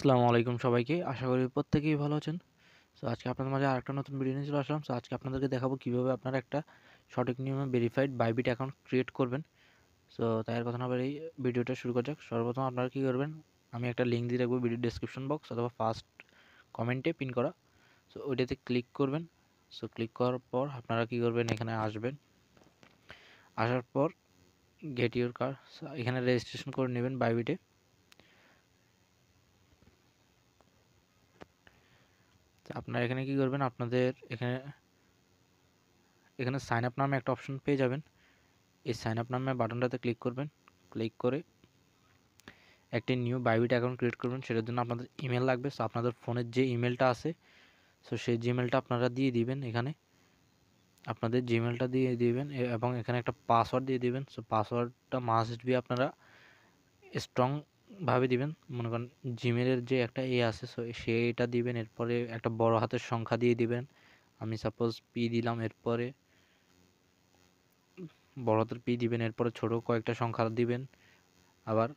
আসসালামু আলাইকুম সবাইকে। আশা করি প্রত্যেকেই ভালো আছেন। সো আজকে আপনাদের মাঝে আরেকটা নতুন ভিডিও নিয়ে চলে আসলাম। সো আজকে আপনাদেরকে দেখাবো কিভাবে আপনারা একটা সঠিক নিয়মে ভেরিফাইড বাইবিট অ্যাকাউন্ট ক্রিয়েট করবেন। সো তাই আর কথা না বলে এই ভিডিওটা শুরু করা যাক। সর্বপ্রথম আপনারা কী করবেন, আমি একটা লিঙ্ক দিয়ে রাখবো ভিডিও ডেসক্রিপশন বক্স অথবা ফার্স্ট কমেন্টে পিন করা। সো ওইটাতে ক্লিক করবেন। সো ক্লিক করার পর আপনারা কী করবেন, এখানে আসবেন। আসার পর গেট ইউর কার্ড, এখানে রেজিস্ট্রেশন করে নেবেন বাইবিটে। আপনারা এখানে কী করবেন, আপনাদের এখানে সাইন আপ নামে একটা অপশন পেয়ে যাবেন। এই সাইন আপ নামে বাটনটাতে ক্লিক করবেন। ক্লিক করে একটি নিউ বাইবিট অ্যাকাউন্ট ক্রিয়েট করবেন। সেটার জন্য আপনাদের ইমেল লাগবে। সো আপনাদের ফোনের যে ইমেলটা আছে, সো সেই জিমেলটা আপনারা দিয়ে দিবেন। এখানে আপনাদের জিমেলটা দিয়ে দিবেন এবং এখানে একটা পাসওয়ার্ড দিয়ে দিবেন। সো পাসওয়ার্ডটা মাস্ট বি আপনারা স্ট্রংভাবে দিবেন। মনে করেন জিমেলের যে একটা আছে, সো সেইটা দিবেন। এরপরে একটা বড় হাতের সংখ্যা দিয়ে দিবেন। আমি সাপোজ পি দিলাম, এরপরে বড় হাতের পি দিবেন, এরপরে ছোট কয়েকটা সংখ্যা দিবেন, আবার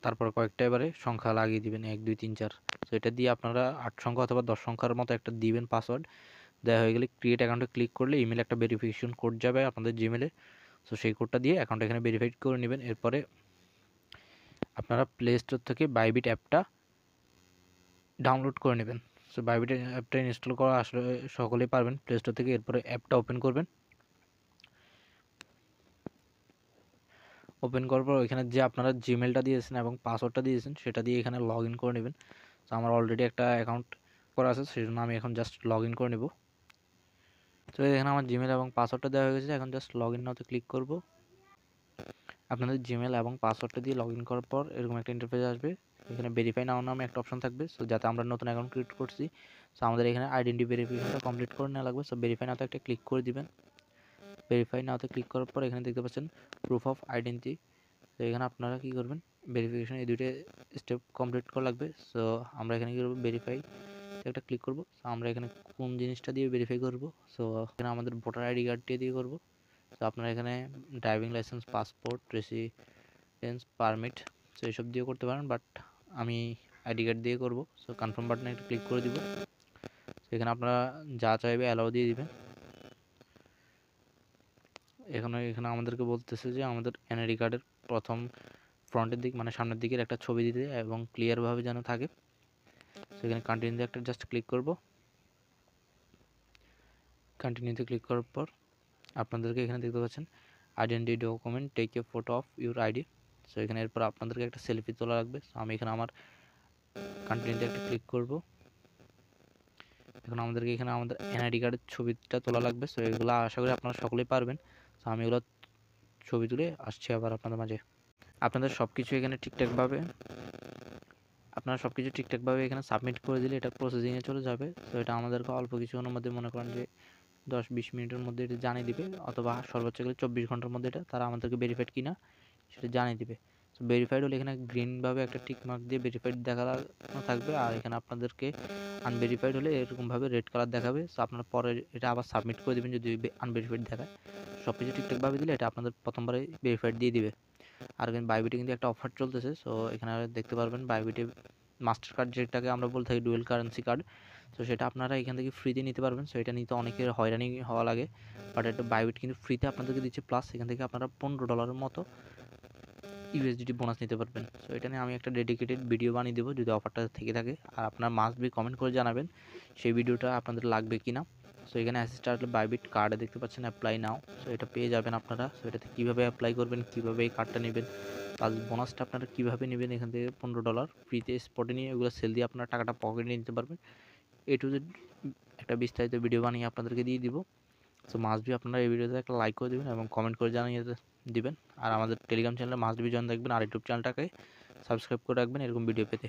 তারপর কয়েকটা এবারে সংখ্যা লাগিয়ে দিবেন 1 2 3 4। সো এটা দিয়ে আপনারা 8 সংখ্যা অথবা 10 সংখ্যার মতো একটা দিবেন পাসওয়ার্ড। দেওয়া হয়ে গেলে ক্রিয়েট অ্যাকাউন্টে ক্লিক করলে ইমেলে একটা ভেরিফিকেশন কোড যাবে আপনাদের জিমেলে। সো সেই কোডটা দিয়ে অ্যাকাউন্ট এখানে ভেরিফাইড করে নেবেন। এরপরে আপনারা প্লে স্টোর থেকে বাইবিট অ্যাপটা ডাউনলোড করে নেবেন। সো বাইবিট অ্যাপটা ইনস্টল করা আসলে সকলেই পারবেন প্লে স্টোর থেকে। এরপরে অ্যাপটা ওপেন করবেন। ওপেন করার পর এখানে যে আপনারা জিমেলটা দিয়েছেন এবং পাসওয়ার্ডটা দিয়েছেন সেটা দিয়ে এখানে লগ ইন করে নেবেন। তো আমার অলরেডি একটা অ্যাকাউন্ট করা আছে, সেই জন্য আমি এখন জাস্ট লগ ইন করে নেব। তো এখানে আমার জিমেল এবং পাসওয়ার্ডটা দেওয়া হয়ে গেছে। এখন জাস্ট লগ ইন নাওতে ক্লিক করব। আপনাদের জিমেল এবং পাসওয়ার্ডটা দিয়ে লগ ইন করার পর এরকম একটা ইন্টারফেস আসবে। এখানে ভেরিফাই নাও নামে একটা অপশন থাকবে। সো যাতে আমরা নতুন অ্যাকাউন্ট ক্রিয়েট করছি, সো আমাদের এখানে আইডেন্টি ভেরিফিকেশনটা কমপ্লিট করে নেওয়া লাগবে। সো ভেরিফাই নাওতে একটা ক্লিক করে দিবেন। ভেরিফাই নাওতে ক্লিক করার পর এখানে দেখতে পাচ্ছেন প্রুফ অফ আইডেন্টি। তো এখানে আপনারা কী করবেন, ভেরিফিকেশন এই দুইটা স্টেপ কমপ্লিট করা লাগবে। সো আমরা এখানে কী করবো, ভেরিফাই একটা ক্লিক করব। সো আমরা এখানে কোন জিনিসটা দিয়ে ভেরিফাই করব, সো এখানে আমাদের ভোটার আইডি কার্ডটি দিয়ে করব। তো আপনারা এখানে driving licence, passport, residence permit, so এইসব দিয়ে করতে পারেন, বাট আমি আইডি কার্ড দিয়ে করব। সো কনফার্ম বাটনে একটা ক্লিক করে দিব। এখানে আপনারা যা চাইবে অ্যালাউ দিয়ে দিবেন। এখানে আমাদেরকে বলতেছে যে আমাদের এনআইডি কার্ডের প্রথম ফ্রন্টের দিক মানে সামনের দিকের একটা ছবি দিতে এবং ক্লিয়ারভাবে যেন থাকে। সেখানে কন্টিনিউতে একটা জাস্ট ক্লিক করব। কন্টিনিউতে ক্লিক করার পর আপনাদেরকে এখানে দেখতে পাচ্ছেন identity document, take a photo of your ID. So এখানে এরপর আপনাদেরকে একটা সেলফি তোলা লাগবে। সো আমি এখানে আমার কন্টিনিউতে একটা ক্লিক করব। এখন আমাদেরকে এখানে আমাদের এনআইডি কার্ডের ছবিটা তোলা লাগবে। সো এগুলো আশা করি আপনারা সকলেই পারবেন। সো আমি এগুলো ছবি তুলে আসছি আবার আপনাদের মাঝে। আপনারা সব কিছু এখানে ঠিকঠাকভাবে এখানে সাবমিট করে দিলে এটা প্রসেসিংয়ে চলে যাবে। তো এটা আমাদেরকে অল্প কিছুক্ষণের মধ্যে, মনে করেন যে 10-20 মিনিটের মধ্যে এটা জানিয়ে দিবে, অথবা সর্বোচ্চ গেলে 24 ঘন্টার মধ্যে এটা তারা আমাদেরকে ভেরিফাইড কিনা সেটা জানিয়ে দিবে। সো ভেরিফাইড হলে এখানে গ্রিনভাবে একটা টিক মার্ক দিয়ে ভেরিফাইড দেখানো থাকবে, আর এখানে আপনাদেরকে আনভেরিফাইড হলে এরকমভাবে রেড কালার দেখাবে। সো আপনারা পরে এটা আবার সাবমিট করে দেবেন যদি আনভেরিফাইড দেখায়। সব কিছু ঠিকঠাকভাবে দিলে এটা আপনাদের প্রথমবারে ভেরিফাইড দিয়ে দিবে। আর কিন্তু বাইবিটে কিন্তু একটা অফার চলতেছে। সো এখানে দেখতে পারবেন বাইবিটে মাস্টার কার্ড, যেটাকে আমরা বলে থাকি ডুয়েল কারেন্সি কার্ড। সো সেটা আপনারা এখান থেকে ফ্রিতে নিতে পারবেন। সো এটা নিতে অনেকের হয়রানি হওয়া লাগে, বাট এটা বাইবিট কিন্তু ফ্রিতে আপনাদেরকে দিচ্ছে। প্লাস এখান থেকে আপনারা $15 মতো ইউএসডিটি বোনাস নিতে পারবেন। সো এটা নিয়ে আমি একটা ডেডিকেটেড ভিডিও বানিয়ে দেবো যদি অফারটা থেকে থাকে। আর আপনারা মাস্ট বি কমেন্ট করে জানাবেন সেই ভিডিওটা আপনাদের লাগবে কিনা। সো এখানে অ্যাসিস্টার বাইবিট কার্ডে দেখতে পাচ্ছেন অ্যাপ্লাই নাও। সো এটা পেয়ে যাবেন আপনারা। সো এটাতে কীভাবে অ্যাপ্লাই করবেন, কীভাবে এই কার্ডটা নেবেন, প্লাস বোনাসটা আপনারা কীভাবে নেবেন, এখান থেকে $15 ফ্রিতে স্পটে নিয়ে এগুলো সেল দিয়ে আপনারা টাকাটা পকেটে নিতে পারবেন। এ টু জেড একটা বিস্তারিত ভিডিও বানিয়ে আপনাদেরকে দিয়ে দিব। সো মাস্ট বি আপনারা এই ভিডিওতে একটা লাইক করে দেবেন এবং কমেন্ট করে জানিয়ে দিবেন। আর আমাদের টেলিগ্রাম চ্যানেলে মাস্ট বি জয়েন থাকবেন, আর ইউটিউব চ্যানেলটাকে সাবস্ক্রাইব করে রাখবেন এরকম ভিডিও পেতে।